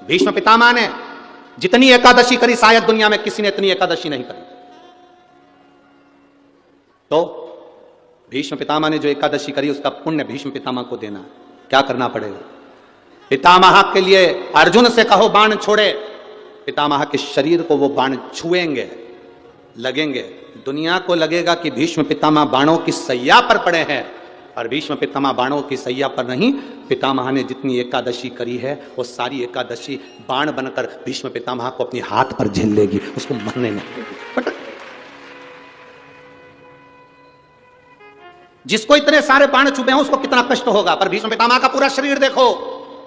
भीष्म पितामह ने जितनी एकादशी करी शायद दुनिया में किसी ने इतनी एकादशी नहीं करी। तो भीष्म पितामह ने जो एकादशी करी उसका पुण्य भीष्म पितामह को देना। क्या करना पड़ेगा? पितामह के लिए अर्जुन से कहो बाण छोड़े, पितामह के शरीर को वो बाण छुएंगे, लगेंगे। दुनिया को लगेगा कि भीष्म पितामह बाणों की सैया पर पड़े हैं, और भीष्म पितामह बाणों की सैया पर नहीं। पितामह ने जितनी एकादशी करी है वो सारी एकादशी बाण बनकर भीष्म पितामह को अपने हाथ पर झेल लेगी, उसको मरने नहीं देगी। जिसको इतने सारे बाण चुभे हैं उसको कितना कष्ट होगा, पर भीष्म पितामह का पूरा शरीर देखो,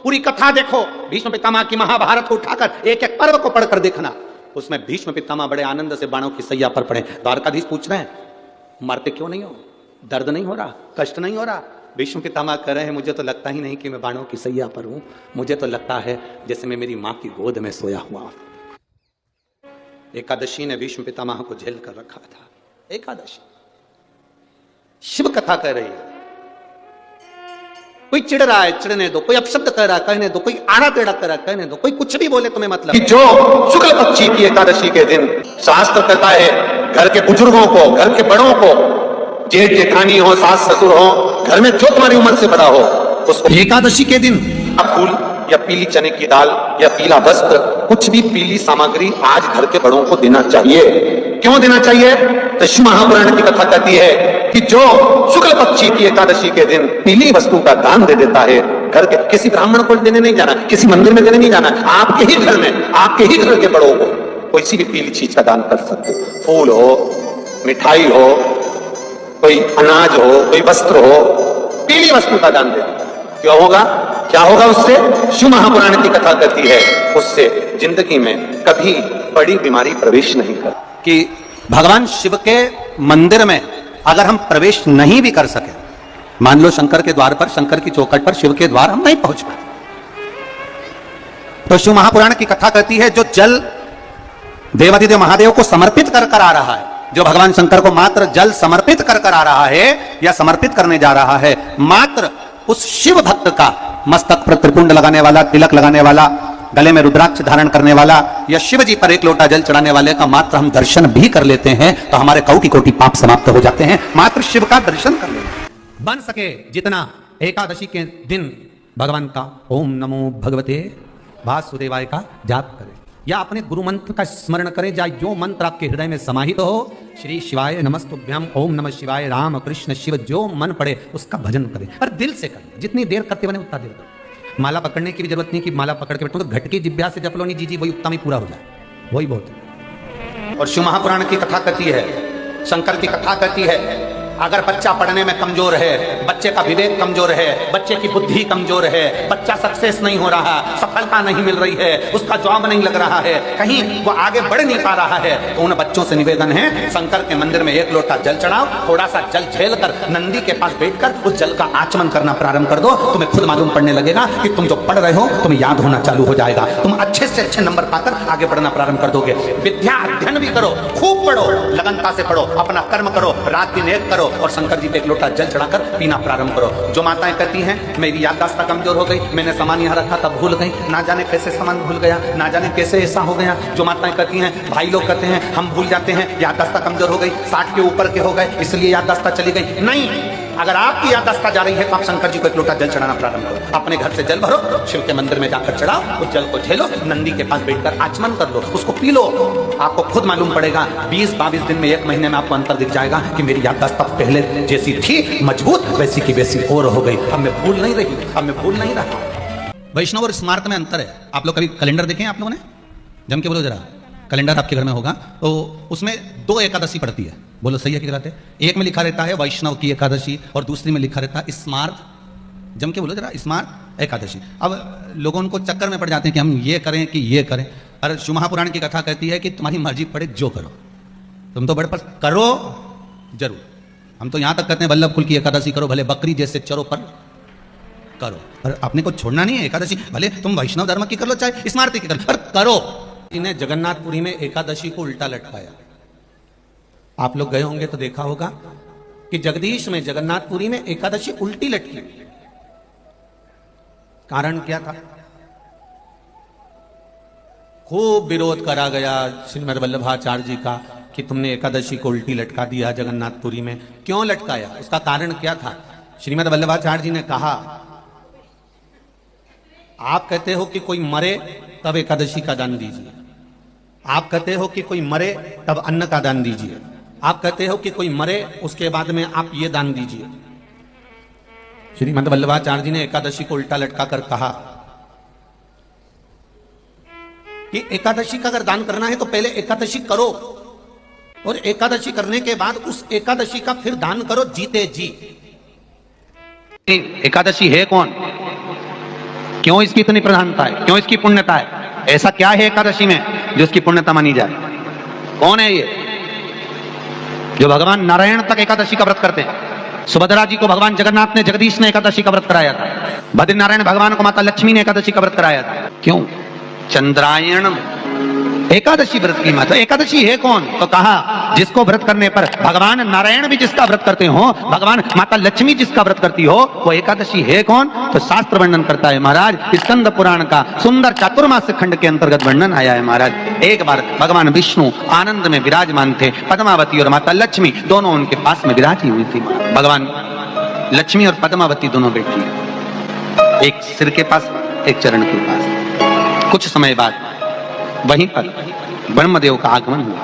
पूरी कथा देखो, भीष्म पितामह की महाभारत को उठाकर एक एक पर्व को पढ़कर देखना, उसमें भीष्म पितामह बड़े आनंद से बाणों की सैया पर पड़े। द्वारकाधीश पूछ रहे हैं मरते क्यों नहीं हो, दर्द नहीं हो रहा, कष्ट नहीं हो रहा? भीष्म पितामह कह रहे हैं मुझे तो लगता ही नहीं कि मैं बाणों की सैया पर हूं, मुझे तो लगता है जैसे मैं मेरी मां की गोद में सोया हुआ हूं। एकादशी ने भीष्म पितामह को झेल कर रखा था। एकादशी शिव कथा कह रही है। कोई चिढ़ रहा है, चिढ़ने दो, कोई अपशब्द कह रहा है, कहने दो, कोई आड़ा टेढ़ा कह रहा है, कहने दो, कोई कुछ भी बोले तुम्हें मतलब। जो शुक्ल पक्षी की एकादशी के दिन शास्त्र कहता है घर के बुजुर्गों को, घर के बड़ों को, जेठ जेठानी हो, सास ससुर हो, घर में जो तुम्हारी उम्र से बड़ा हो, उसको एकादशी के दिन फूल या पीली चने की दाल या पीला वस्त्र, कुछ भी पीली सामग्री आज घर के बड़ों को देना चाहिए। क्यों देना चाहिए? तो शिव महापुराण की कथा कहती है कि जो शुक्ल पक्षी की एकादशी के दिन पीली वस्तु का दान दे देता है, घर के किसी ब्राह्मण को देने नहीं जाना, किसी मंदिर में देने नहीं जाना, आपके ही घर में, आपके ही घर के बड़ों को कोई भी पीली चीज का दान कर सकते। फूल हो, मिठाई हो, कोई अनाज हो, कोई वस्त्र हो, पीली वस्तु का दान दे। क्यों होगा? क्या होगा उससे? शिव महापुराण की कथा कहती है उससे जिंदगी में कभी बड़ी बीमारी प्रवेश नहीं कर। कि भगवान शिव के मंदिर में अगर हम प्रवेश नहीं भी कर सके, मान लो शंकर के द्वार पर, शंकर की चौखट पर शिव के द्वार हम नहीं पहुंच पाए, तो शिव महापुराण की कथा कहती है जो जल देवाधिदेव महादेव को समर्पित कर कर आ रहा है, जो भगवान शंकर को मात्र जल समर्पित कर कर आ रहा है या समर्पित करने जा रहा है, मात्र उस शिव भक्त का मस्तक पर त्रिपुंड लगाने वाला, तिलक लगाने वाला, गले में रुद्राक्ष धारण करने वाला या शिव जी पर एक लोटा जल चढ़ाने वाले का मात्र हम दर्शन भी कर लेते हैं तो हमारे कोटि कोटि पाप समाप्त हो जाते हैं। मात्र शिव का दर्शन कर लेते। बन सके जितना एकादशी के दिन भगवान का ओम नमो भगवते वासुदेवाय का जाप करें या अपने गुरु मंत्र का स्मरण करें, या जो मंत्र आपके हृदय में समाहित हो, श्री शिवाय नमस्तुभ्यम, ओम नमः शिवाय, राम कृष्ण शिव, जो मन पड़े उसका भजन करें, पर दिल से करें। जितनी देर करते बने उतना देर करें। माला पकड़ने की भी जरूरत नहीं कि माला पकड़ के बैठो, तो घट की जिब्या से जप लो नहीं जी वही उत्तम ही पूरा हो जाए, वही बहुत है। और शिव महापुराण की कथा कहती है, शंकर की कथा कहती है, अगर बच्चा पढ़ने में कमजोर है, बच्चे का विवेक कमजोर है, बच्चे की बुद्धि कमजोर है, बच्चा सक्सेस नहीं हो रहा, सफलता नहीं मिल रही है, उसका जॉब नहीं लग रहा है, कहीं वो आगे बढ़ नहीं पा रहा है, तो उन बच्चों से निवेदन है शंकर के मंदिर में एक लोटा जल चढ़ाओ, थोड़ा सा जल झेल कर नंदी के पास बैठकर उस जल का आचमन करना प्रारंभ कर दो। तुम्हें खुद मालूम पड़ने लगेगा कि तुम जो पढ़ रहे हो तुम्हें याद होना चालू हो जाएगा, तुम अच्छे से अच्छे नंबर पाकर आगे बढ़ना प्रारंभ कर दोगे। विद्या अध्ययन भी करो, खूब पढ़ो, लगनता से पढ़ो, अपना कर्म करो, रात दिन एक करो और शंकर जी पे एक लोटा जल चढ़ाकर पीना प्रारंभ करो। जो माताएं कहती हैं मेरी याददाश्त कमजोर हो गई, मैंने सामान यहाँ रखा था भूल गई, ना जाने कैसे सामान भूल गया, ना जाने कैसे ऐसा हो गया। जो माताएं कहती हैं, भाई लोग कहते हैं हम भूल जाते हैं, याददाश्त कमजोर हो गई, 60 के ऊपर के हो गए इसलिए याददाश्त चली गई। नहीं, अगर आपकी याददाश्त जा रही है तो आप शंकर जी को एक लोटा जल चढ़ाना प्रारंभ करो। अपने घर से जल भरो, शिव के मंदिर में जाकर चढ़ाओ, उस जल को झेलो, नंदी के पास बैठकर आचमन कर लो, उसको पी लो। आपको खुद मालूम पड़ेगा 20-22 दिन में, एक महीने में आपको अंतर दिख जाएगा कि मेरी याददाश्त पहले जैसी थी मजबूत, वैसी की वैसी और हो गई, अब मैं भूल नहीं रही, अब मैं भूल नहीं रहा। वैष्णव और स्मार्त में अंतर है। आप लोग कभी कैलेंडर देखें? आप लोगों ने जम के बोलो जरा, कैलेंडर आपके घर में होगा तो उसमें 2 एकादशी पड़ती है, बोलो सही है कि गलत है? एक में लिखा रहता है वैष्णव की एकादशी और दूसरी में लिखा रहता है स्मार्त, जम के बोलो जरा, स्मार्त एकादशी। अब लोगों उनको चक्कर में पड़ जाते हैं कि हम ये करें कि ये करें। अरे शिव महापुराण की कथा कहती है कि तुम्हारी मर्जी पड़े जो करो, तुम तो बड़े पर करो जरूर। हम तो यहां तक कहते हैं वल्लभ कुल की एकादशी करो, भले बकरी जैसे चरो पर करो, पर अपने को छोड़ना नहीं है एकादशी, भले तुम वैष्णव धर्म की कर लो चाहे स्मार्त की कर लो, पर करो। ने जगन्नाथपुरी में एकादशी को उल्टा लटकाया। आप लोग गए होंगे तो देखा होगा कि जगदीश में, जगन्नाथपुरी में एकादशी उल्टी लटकी। कारण क्या था? खूब विरोध करा गया श्रीमद् वल्लभाचार्य जी का कि तुमने एकादशी को उल्टी लटका दिया जगन्नाथपुरी में। क्यों लटकाया, उसका कारण क्या था? श्रीमद् वल्लभाचार्य जी ने कहा, आप कहते हो कि कोई मरे तब एकादशी का दान दीजिए, आप कहते हो कि कोई मरे तब अन्न का दान दीजिए, आप कहते हो कि कोई मरे उसके बाद में आप ये दान दीजिए। श्रीमद् वल्लभाचार्य जी ने एकादशी को उल्टा लटका कर कहा कि एकादशी का अगर दान करना है तो पहले एकादशी करो, और एकादशी करने के बाद उस एकादशी का फिर दान करो जीते जी। एकादशी है कौन, क्यों इसकी इतनी प्रधानता है, क्यों इसकी पुण्यता है? ऐसा क्या है एकादशी में जो इसकी पुण्यता मानी जाए? कौन है ये जो भगवान नारायण तक एकादशी का व्रत करते हैं? सुभद्रा जी को भगवान जगन्नाथ ने, जगदीश ने एकादशी का व्रत कराया था। बद्रीनारायण भगवान को माता लक्ष्मी ने एकादशी का व्रत कराया था। क्यों? चंद्रायण एकादशी व्रत की महत्व। एकादशी है कौन? तो कहा जिसको व्रत करने पर भगवान नारायण भी जिसका व्रत करते हो, भगवान माता लक्ष्मी जिसका व्रत करती हो, वो एकादशी है कौन? तो शास्त्र वर्णन करता है महाराज, स्कंद पुराण का सुंदर चातुर्मास खंड के अंतर्गत वर्णन आया है महाराज। एक बार भगवान विष्णु आनंद में विराजमान थे, पद्मावती और माता लक्ष्मी दोनों उनके पास में विराजी हुई थी। भगवान लक्ष्मी और पद्मावती दोनों बैठी, एक सिर के पास एक चरण के पास। कुछ समय बाद वहीं पर ब्रह्मदेव का आगमन हुआ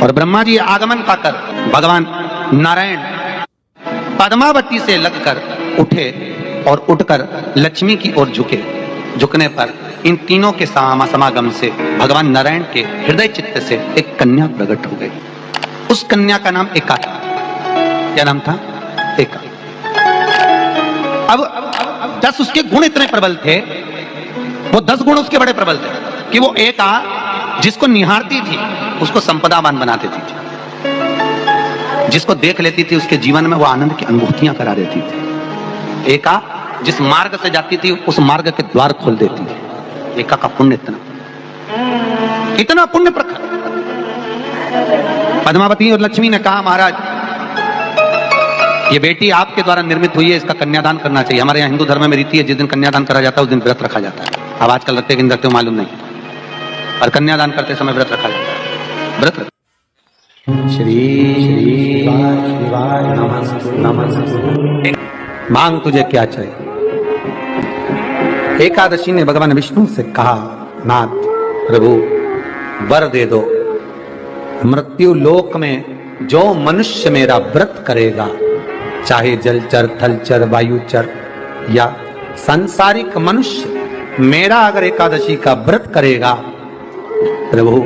और ब्रह्मा जी आगमन पाकर भगवान नारायण पद्मावती से लगकर उठे और उठकर लक्ष्मी की ओर झुके। झुकने पर इन तीनों के समागम से भगवान नारायण के हृदय चित्त से एक कन्या प्रकट हो गई। उस कन्या का नाम एका था। क्या नाम था? एका। अब 10 उसके गुण इतने प्रबल थे, वो 10 गुण उसके बड़े प्रबल थे कि वो एका जिसको निहारती थी उसको संपदावान बना देती थी, जिसको देख लेती थी उसके जीवन में वो आनंद की अनुभूतियां करा देती थी। एका जिस मार्ग से जाती थी उस मार्ग के द्वार खोल देती थी। एका का पुण्य इतना पुण्य प्रखर। पद्मावती और लक्ष्मी ने कहा, महाराज ये बेटी आपके द्वारा निर्मित हुई है, इसका कन्यादान करना चाहिए। हमारे यहाँ हिंदू धर्म में रीति है, जिस दिन कन्यादान करा जाता है उस दिन व्रत रखा जाता है। अब आजकल रखते कि नहीं रखते हो मालूम नहीं, और कन्यादान करते समय व्रत रखा जाता है। व्रत श्री शिवाय नमस्ते। मांग तुझे क्या चाहिए? एकादशी ने भगवान विष्णु से कहा, नाथ प्रभु वर दे दो, मृत्यु लोक में जो मनुष्य मेरा व्रत करेगा, चाहे जलचर, थलचर, वायुचर या सांसारिक मनुष्य, मेरा अगर एकादशी का व्रत करेगा प्रभु,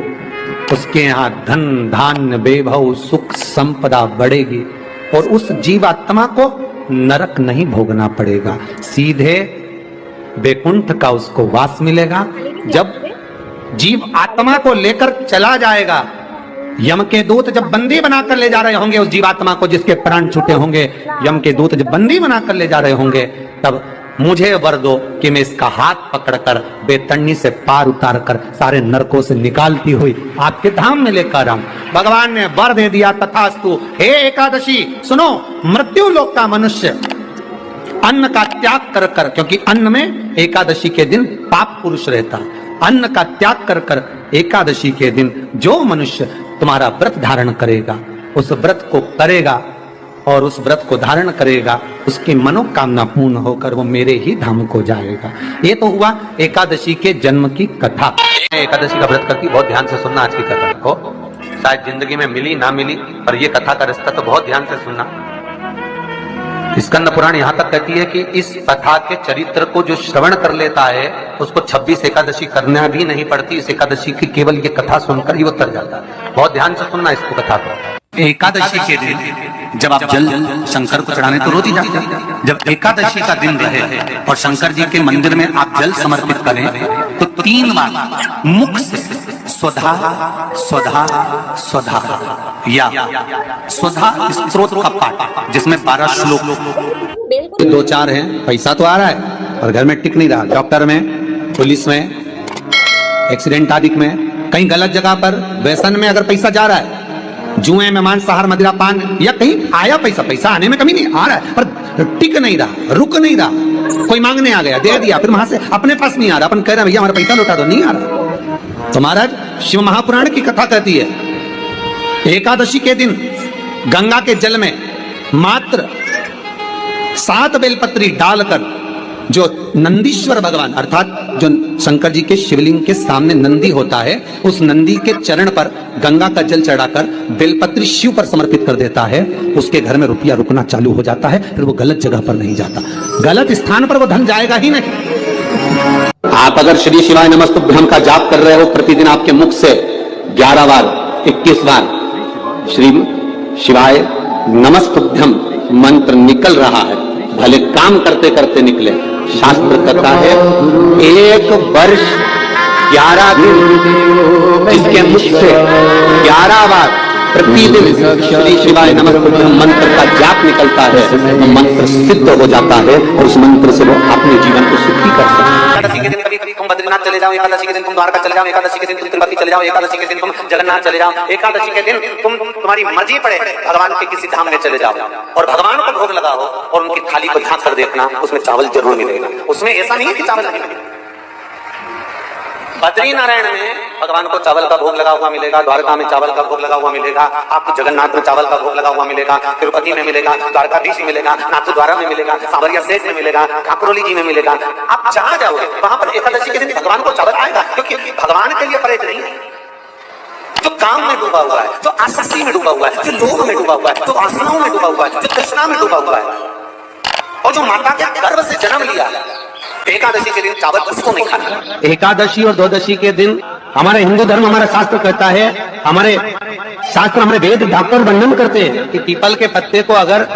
उसके यहां धन धान्य वैभव सुख संपदा बढ़ेगी और उस जीवात्मा को नरक नहीं भोगना पड़ेगा, सीधे वैकुंठ का उसको वास मिलेगा। जब जीव आत्मा को लेकर चला जाएगा, यम के दूत जब बंदी बनाकर ले जा रहे होंगे उस जीवात्मा को, जिसके प्राण छूटे होंगे, यम के दूत जब बंदी बनाकर ले जा रहे होंगे, तब मुझे वर दो कि मैं इसका हाथ पकड़कर बेतन्नी से पार उतार कर सारे नरकों से निकालती हुई आपके धाम में लेकर आऊं। भगवान ने वर दे दिया, तथास्तु। हे एकादशी सुनो, मृत्यु लोक का मनुष्य अन्न का त्याग कर कर, क्योंकि अन्न में एकादशी के दिन पाप पुरुष रहता, अन्न का त्याग कर कर एकादशी के दिन जो मनुष्य तुम्हारा व्रत धारण करेगा, उस व्रत को करेगा और उस व्रत को धारण करेगा, उसकी मनोकामना पूर्ण होकर वो मेरे ही धाम को जाएगा। ये तो हुआ एकादशी के जन्म की कथा। एकादशी का व्रत करती, बहुत ध्यान से सुनना आज की कथा को, शायद जिंदगी में मिली ना मिली, पर ये कथा का रिश्ता तो बहुत ध्यान से सुनना। स्कंद पुराण यहां तक कहती है कि इस कथा के चरित्र को जो श्रवण कर लेता है उसको 26 एकादशी करना भी नहीं पड़ती। इस एकादशी की केवल ये कथा सुनकर ही वो तर जाता है। बहुत ध्यान से सुनना इसको कथा को। एकादशी के दिन जब आप जल शंकर को चढ़ाने तो रोज ही जाते हैं, जब एकादशी का दिन रहे और शंकर जी के मंदिर में आप जल समर्पित करें तो 3 बार मुख से स्वधा स्वधा स्वधा या स्वधा स्तोत्र का पाठ, जिसमें 12 श्लोक 2-4 हैं। पैसा तो आ रहा है और घर में टिक नहीं रहा, डॉक्टर में, पुलिस में, एक्सीडेंट आदि में, कहीं गलत जगह पर व्यसन में अगर पैसा जा रहा है, जुए में मांसाहार मदिरा पान, या कहीं आया पैसा आने में कमी नहीं, आ रहा है पर टिक नहीं रहा, रुक नहीं रहा। कोई मांगने आ गया, दे दिया, फिर वहां से अपने पास नहीं आ रहा, अपन कह रहे हैं भैया हमारा पैसा लौटा दो, नहीं आ रहा। तो महाराज शिव महापुराण की कथा कहती है एकादशी के दिन गंगा के जल में मात्र 7 बेलपत्री डालकर जो नंदीश्वर भगवान अर्थात जो शंकर जी के शिवलिंग के सामने नंदी होता है, उस नंदी के चरण पर गंगा का जल चढ़ाकर बेलपत्री शिव पर समर्पित कर देता है, उसके घर में रुपया रुकना चालू हो जाता है। फिर वो गलत जगह पर नहीं जाता, गलत स्थान पर वो धन जाएगा ही नहीं। आप अगर श्री शिवाय नमस्तुभ्यम का जाप कर रहे हो, प्रतिदिन आपके मुख से 11 बार 21 बार श्री शिवाय नमस्तुभ्यम मंत्र निकल रहा है, भले काम करते करते निकले। शास्त्र कहता है 1 वर्ष 11 दिन जिसके मुख से 11 बार प्रतिदिन श्री शिवाय नमस्तुभ्यम मंत्र का जाप निकलता है, वो मंत्र सिद्ध हो जाता है और उस मंत्र से वो अपने जीवन को सुखी कर सकते हैं। एकादशी के दिन कभी तुम बद्रीनाथ चले जाओ, एकादशी के दिन तुम द्वारका चले जाओ, एकादशी के दिन तुम तिरुपति चले जाओ, एकादशी के दिन तुम जगन्नाथ चले जाओ, एकादशी के दिन तुम तुम्हारी मर्जी पड़े भगवान के किसी धाम में चले जाओ और भगवान को भोग लगाओ और उनकी थाली को झांक कर देखना, उसमें चावल जरूर मिलेगा। उसमें ऐसा नहीं है कि चावल नहीं मिलेगा। बद्री नारायण में भगवान को चावल का भोग लगा हुआ मिलेगा, द्वारका में चावल का भोग लगा हुआ मिलेगा, आपको जगन्नाथ में चावल का भोग लगा हुआ मिलेगा, तिरुपति में मिलेगा, द्वारकाधीश में मिलेगा, नाथद्वारा में मिलेगा, सांवरिया सेठ में मिलेगा, ठाकुरोली जी में मिलेगा। आप जहां जाओगे वहां पर एकादशी के दिन भगवान को चावल आएगा, क्योंकि भगवान के लिए परहेज नहीं है। जो काम में डूबा हुआ है, जो आसक्ति में डूबा हुआ है, जो लोभ में डूबा हुआ है, जो वासनाओं में डूबा हुआ है, जो तृष्णा में डूबा हुआ है और जो माता के गर्भ से जन्म लिया, एकादशी के दिन चावल उसको नहीं खाना। एकादशी और द्वादशी के दिन हमारे हिंदू धर्म, हमारा शास्त्र कहता है, हमारे शास्त्र, हमारे वेद डॉक्टर वर्णन करते हैं कि पीपल के पत्ते को अगर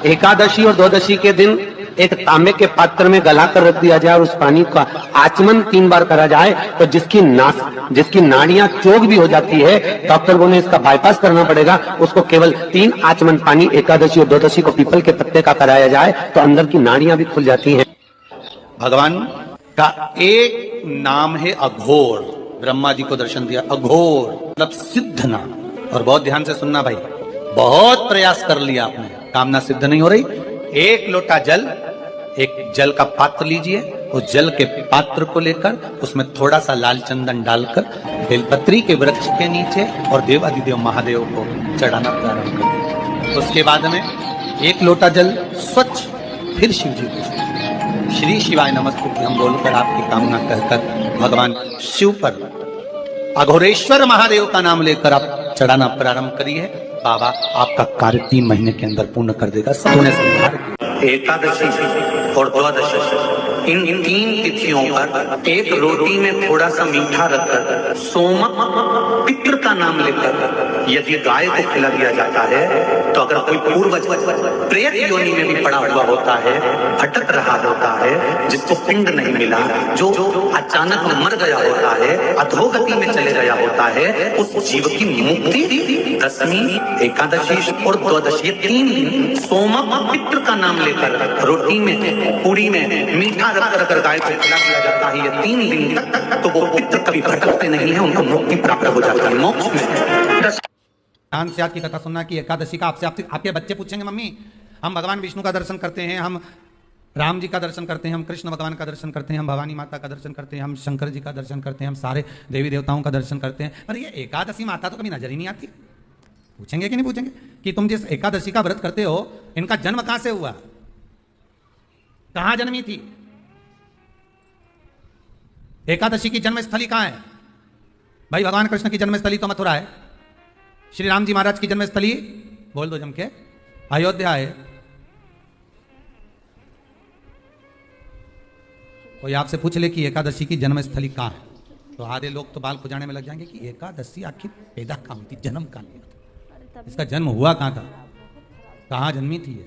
एकादशी और द्वादशी के दिन एक तांबे के पात्र में गला कर रख दिया जाए और उस पानी का आचमन 3 बार करा जाए तो जिसकी नाड़ियां चोक भी हो जाती है, डॉक्टर बोले इसका बाईपास करना पड़ेगा, उसको केवल 3 आचमन पानी एकादशी और द्वादशी को पीपल के पत्ते का कराया जाए तो अंदर की नाड़ियां भी खुल जाती हैं। भगवान का एक नाम है अघोर। ब्रह्मा जी को दर्शन दिया, अघोर मतलब सिद्ध नाम। और बहुत ध्यान से सुनना भाई, बहुत प्रयास कर लिया आपने, कामना सिद्ध नहीं हो रही। 1 लोटा जल, एक जल का पात्र लीजिए, उस जल के पात्र को लेकर उसमें थोड़ा सा लाल चंदन डालकर बेलपत्री के वृक्ष के नीचे और देवाधिदेव महादेव को चढ़ाना प्रारंभ करें। उसके बाद में 1 लोटा जल स्वच्छ फिर शिव जी को श्री शिवाय नमस्तुभ्यम बोलकर आपकी कामना कहकर भगवान शिव पर अघोरेश्वर महादेव का नाम लेकर आप चढ़ाना प्रारंभ करिए। बाबा आपका कार्य 3 महीने के अंदर पूर्ण कर देगा। सबने एकादशी और द्वादशी इन 3 तिथियों पर एक रोटी में थोड़ा सा मीठा रखकर सोमक पितृ का नाम लेकर यदि गाय को खिला दिया जाता है तो अगर कोई पूर्वज प्रेत योनि में भी पड़ा हुआ होता है, भटक रहा होता है, जिसको पिंड नहीं मिला, जो अचानक मर गया होता है, अधोगति में चले गया होता है, उस जीव की मुक्ति दशमी, एकादशी और द्वादशी 3 दिन सोमक पितृ का नाम लेकर रोटी में पूरी में मीठा रखकर अगर गाय को खिला दिया जाता है ये 3 दिन तक, तो वो पितृ कभी भटकते नहीं है, उनको मुक्ति प्राप्त हो जाती है, मोक्ष में। ध्यान से आज की कथा सुनना कि एकादशी का आपके बच्चे पूछेंगे मम्मी हम भगवान विष्णु का दर्शन करते हैं, हम राम जी का दर्शन करते हैं, हम कृष्ण भगवान का दर्शन करते हैं, हम भवानी माता का दर्शन करते हैं, हम शंकर जी का दर्शन करते हैं, हम सारे देवी देवताओं का दर्शन करते हैं, पर ये एकादशी माता तो कभी नजर ही नहीं आती। पूछेंगे कि नहीं पूछेंगे कि तुम जिस एकादशी का व्रत करते हो इनका जन्म कहां से हुआ, कहां जन्मी थी? एकादशी की जन्मस्थली कहां है भाई? भगवान कृष्ण की जन्मस्थली तो मथुरा है, श्री राम जी महाराज की जन्मस्थली बोल दो जम के अयोध्या है। कोई आपसे पूछ ले कि एकादशी की जन्मस्थली कहां है तो आधे लोग तो बाल खुजाने में लग जाएंगे कि एकादशी आखिर पैदा कहां हुई थी, जन्म कहां लिया था, इसका जन्म हुआ कहां था, कहां जन्मी थी ये?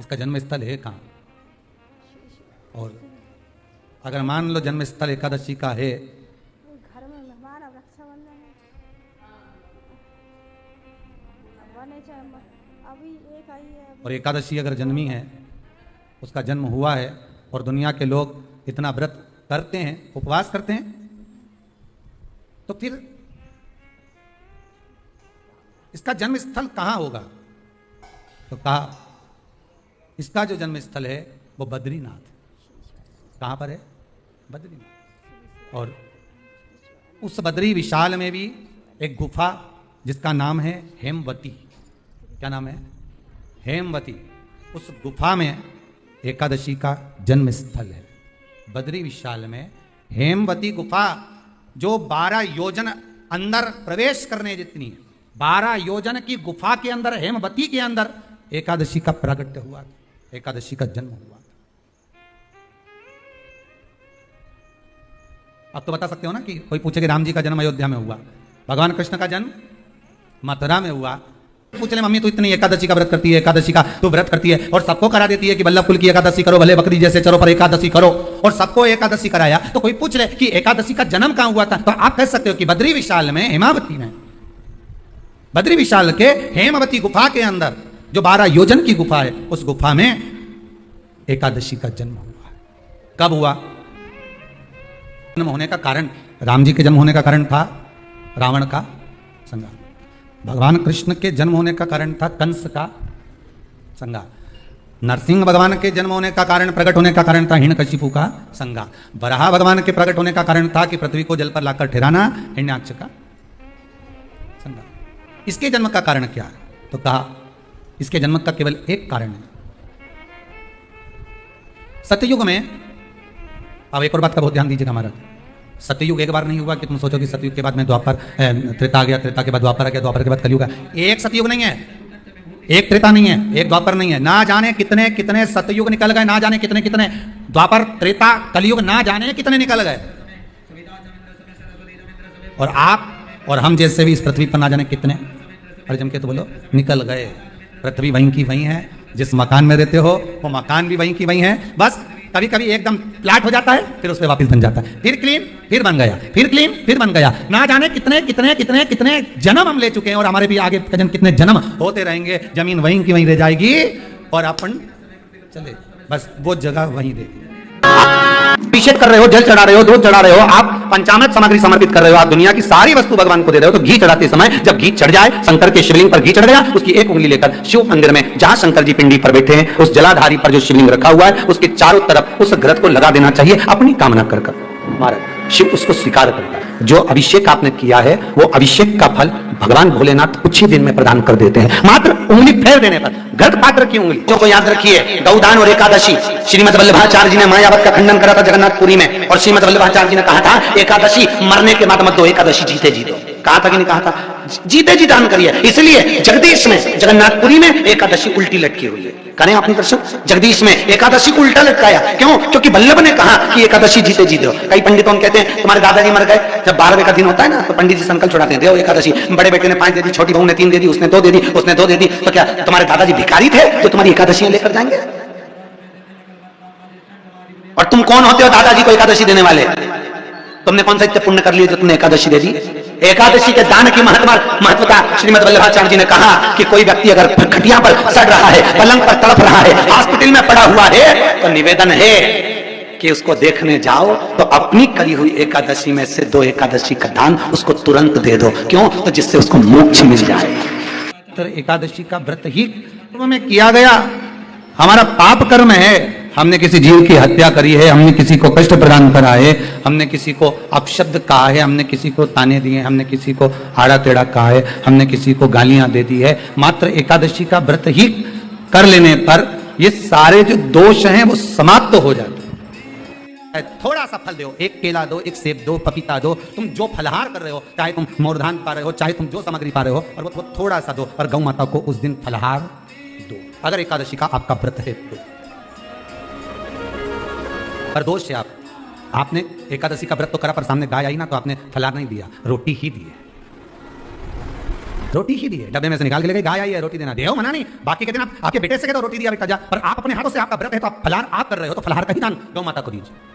इसका जन्म स्थल है कहां? और अगर मान लो जन्म स्थल एकादशी का है, घर में मेहमान अब रक्षाबंधन अभी एक आई है और एकादशी अगर जन्मी है, उसका जन्म हुआ है और दुनिया के लोग इतना व्रत करते हैं, उपवास करते हैं, तो फिर इसका जन्म स्थल कहां होगा? तो कहा इसका जो जन्म स्थल है वो बद्रीनाथ। कहाँ पर है? बद्री में। और उस बद्री विशाल में भी एक गुफा जिसका नाम है हेमवती। क्या नाम है? हेमवती। उस गुफा में एकादशी का जन्म स्थल है। बद्री विशाल में हेमवती गुफा जो 12 योजन अंदर प्रवेश करने जितनी है, 12 योजन की गुफा के अंदर, हेमवती के अंदर एकादशी का प्रागट्य हुआ था, एकादशी का जन्म हुआ था। अब तो बता सकते हो ना कि कोई पूछे कि राम जी का जन्म अयोध्या में हुआ, भगवान कृष्ण का जन्म मथुरा में हुआ। पूछ ले मम्मी तू इतनी एकादशी का व्रत करती है, एकादशी का तू व्रत करती है और सबको करा देती है कि बल्लभ कुल की एकादशी करो, भले बकरी जैसे चलो पर एकादशी करो, और सबको एकादशी कराया। तो कोई पूछ ले कि एकादशी का जन्म कहां हुआ था, तो आप कह सकते हो कि बद्री विशाल में, हेमावती में, बद्री विशाल के हेमवती गुफा के अंदर जो 12 योजन की गुफा है, उस गुफा में एकादशी का जन्म हुआ। कब हुआ? जन्म होने का कारण, राम जी के जन्म होने का कारण था रावण का संहार। भगवान कृष्ण के जन्म होने का कारण था कंस का संहार। नरसिंह भगवान के जन्म होने का कारण, प्रकट होने का कारण था हिरण्यकशिपु का संहार। वराह भगवान के प्रकट होने का कारण था कि पृथ्वी को जल पर लाकर ठहराना, हिरण्याक्ष का संहार। इसके जन्म का कारण क्या है? तो कहा इसके जन्म का केवल एक कारण है। सतयुग में, अब एक और बात का बहुत ध्यान दीजिएगा हमारा, सतयुग एक बार नहीं हुआ कि तुम सोचो कि सतयुग के बाद में द्वापर, त्रेता आ गया, त्रेता के बाद द्वापर आ गया, द्वापर के बाद कलयुग। एक सतयुग नहीं है, एक त्रेता नहीं है, एक द्वापर नहीं है। ना जाने कितने कितने सतयुग निकल गए, ना जाने कितने कितने द्वापर, त्रेता, कलयुग, ना जाने कितने निकल गए। और आप और हम जैसे भी इस पृथ्वी पर ना जाने कितने, और जम के तो बोलो, निकल गए। पृथ्वी वहीं की वहीं है, जिस मकान में रहते हो वो मकान भी वहीं की वहीं है। बस कभी कभी एकदम फ्लैट हो जाता है, फिर उस पर वापस बन जाता है, फिर क्लीन, फिर बन गया, फिर क्लीन, फिर बन गया। ना जाने कितने कितने कितने कितने जन्म हम ले चुके हैं, और हमारे भी आगे कितने जन्म होते रहेंगे। जमीन वहीं की वहीं रह जाएगी और अपन चले, बस वो जगह वहीं रहेगी। अभिषेक कर रहे हो, जल चढ़ा रहे हो, दूध चढ़ा रहे हो, आप पंचामृत सामग्री समर्पित कर रहे हो, आप दुनिया की सारी वस्तु भगवान को दे रहे हो। तो घी चढ़ाते समय जब घी चढ़ जाए, शंकर के शिवलिंग पर घी चढ़ गया, उसकी एक उंगली लेकर शिव मंदिर में जहां शंकर जी पिंडी पर बैठे हैं, उस जलाधारी पर जो शिवलिंग रखा हुआ है, उसके चारों तरफ उस घृत को लगा देना चाहिए, अपनी कामना कर महाराज। शिव उसको स्वीकार करता है। जो अभिषेक आपने किया है, वो अभिषेक का फल भगवान भोलेनाथ कुछ ही दिन में प्रदान कर देते हैं, मात्र उंगली फेर देने पर। घृत पात्र की उंगली को याद रखिए। गौदान और एकादशी, श्रीमद वल्लभाचार्य जी ने मायावत का खंडन करा था जगन्नाथपुरी में, और श्रीमद वल्लभाचार्य जी ने कहा था एकादशी मरने के बाद मत दो, एकादशी जीते जी दो। कहा था कि नहीं कहा था? जीते जी दान करिए। इसलिए जगदीश में, जगन्नाथपुरी में एकादशी उल्टी लटकी हुई है। करें अपनी दर्शन, जगदीश में एकादशी को उल्टा लटकाया। क्यों? क्योंकि वल्लभ ने कहा कि एकादशी जीते जी दो। कई पंडितों कहते हैं तुम्हारे दादाजी मर गए, जब 12वें का दिन होता है ना, तो पंडित जी संकल्प छुड़ाते हैं, देव एकादशी, बड़े बेटे ने 5 दे दी, छोटी बहू ने 3 दे दी, उसने 2 दे दी, उसने 2 दे दी, तो क्या तुम्हारे दादाजी भिखारी थे जो तुम्हारी एकादशियां लेकर जाएंगे? और तुम कौन होते हो दादाजी को एकादशी देने वाले? तुमने कौन सा इतने पुण्य कर लिए जो तुमने एकादशी दे दी? एकादशी के दान की महत्वता श्रीमद वल्लभाचार्य जी ने कहा कि कोई व्यक्ति अगर खटिया पर सड़ रहा है, पलंग पर तड़प रहा है, हॉस्पिटल में पड़ा हुआ है, तो निवेदन है कि उसको देखने जाओ तो अपनी करी हुई एकादशी में से 2 एकादशी का दान उसको तुरंत दे दो। क्यों? तो जिससे उसको मोक्ष मिल जाए। तो एकादशी का व्रत ही में किया गया हमारा पाप कर्म है। हमने किसी जीव की हत्या करी है, हमने किसी को कष्ट प्रदान करा है, हमने किसी को अपशब्द कहा है, हमने किसी को ताने दिए, हमने किसी को आड़ा टेढ़ा कहा है, हमने किसी को गालियां दे दी है। मात्र एकादशी का व्रत ही कर लेने पर ये सारे जो दोष हैं वो समाप्त हो जाते हैं। थोड़ा सा फल दो, एक केला दो, एक सेब दो, पपीता दो, तुम जो फलहार कर रहे हो, चाहे तुम मोरधान पा रहे हो, चाहे तुम जो सामग्री पा रहे हो, और वो थोड़ा सा दो, और गौ माता को उस दिन फलहार दो, अगर एकादशी का आपका व्रत है तो। पर दोष है आपने एकादशी का व्रत तो करा, पर सामने गाय आई ना तो आपने फलार नहीं दिया, रोटी ही दी है, रोटी ही दी है। डब्बे में से निकाल के ले गए, गाय आई है रोटी देना, देव मना नहीं। बाकी के दिन आप आपके बेटे से कहते हो रोटी दिया बेटा जा, पर आप अपने हाथों से, आपका व्रत है तो आप फलार आप कर रहे हो, तो फलाहार का ही दान गौ माता को दीजिए।